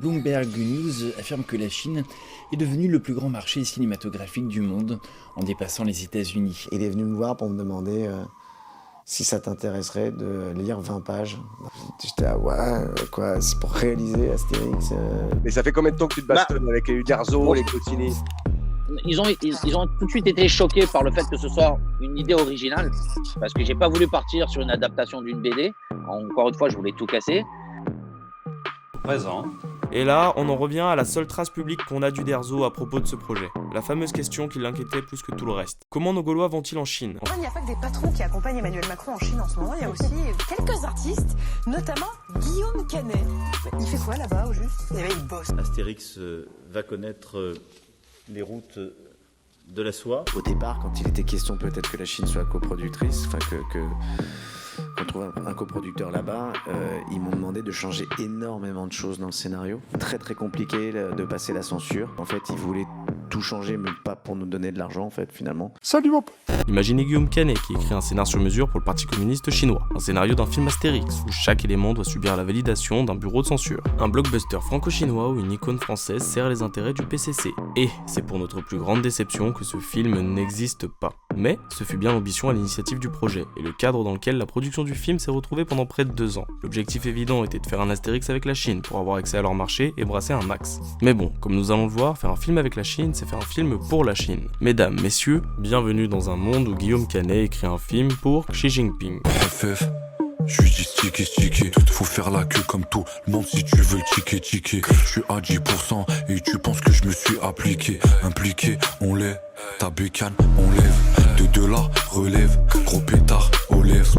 Bloomberg News affirme que la Chine est devenue le plus grand marché cinématographique du monde en dépassant les États-Unis. Il est venu me voir pour me demander si ça t'intéresserait de lire 20 pages. J'étais là, ouais, quoi, c'est pour réaliser Astérix. Mais ça fait combien de temps que tu te bastonnes avec les Uderzo, les Goscinny? Ils ont tout de suite été choqués par le fait que ce soit une idée originale, parce que j'ai pas voulu partir sur une adaptation d'une BD. Encore une fois, je voulais tout casser. Présent. Et là, on en revient à la seule trace publique qu'on a d'Uderzo à propos de ce projet. La fameuse question qui l'inquiétait plus que tout le reste. Comment nos Gaulois vont-ils en Chine ? Il n'y a pas que des patrons qui accompagnent Emmanuel Macron en Chine en ce moment, il y a aussi quelques artistes, notamment Guillaume Canet. Il fait quoi là-bas au juste ? Eh bien, il bosse. Astérix va connaître les routes de la soie. Au départ, quand il était question peut-être que la Chine soit coproductrice, enfin qu'on trouve un coproducteur là-bas, ils m'ont demandé de changer énormément de choses dans le scénario. Très très compliqué de passer la censure. En fait, ils voulaient tout changer, mais pas pour nous donner de l'argent en fait, finalement. Salut mon pote. Imaginez Guillaume Canet qui écrit un scénar sur mesure pour le Parti communiste chinois. Un scénario d'un film Astérix, où chaque élément doit subir la validation d'un bureau de censure. Un blockbuster franco-chinois où une icône française sert les intérêts du PCC. Et c'est pour notre plus grande déception que ce film n'existe pas. Mais ce fut bien l'ambition à l'initiative du projet, et le cadre dans lequel la production du film s'est retrouvée pendant près de 2 ans. L'objectif évident était de faire un Astérix avec la Chine pour avoir accès à leur marché et brasser un max. Mais bon, comme nous allons le voir, faire un film avec la Chine, c'est faire un film pour la Chine. Mesdames, messieurs, bienvenue dans un monde où Guillaume Canet écrit un film pour Xi Jinping. FF, je lui dis sticky, faut faire la queue comme tout le monde si tu veux le ticket. Je suis à 10% et tu penses que je me suis impliqué, on l'est, ta bécane, on lève, de là, relève, gros pétard, aux lèvres.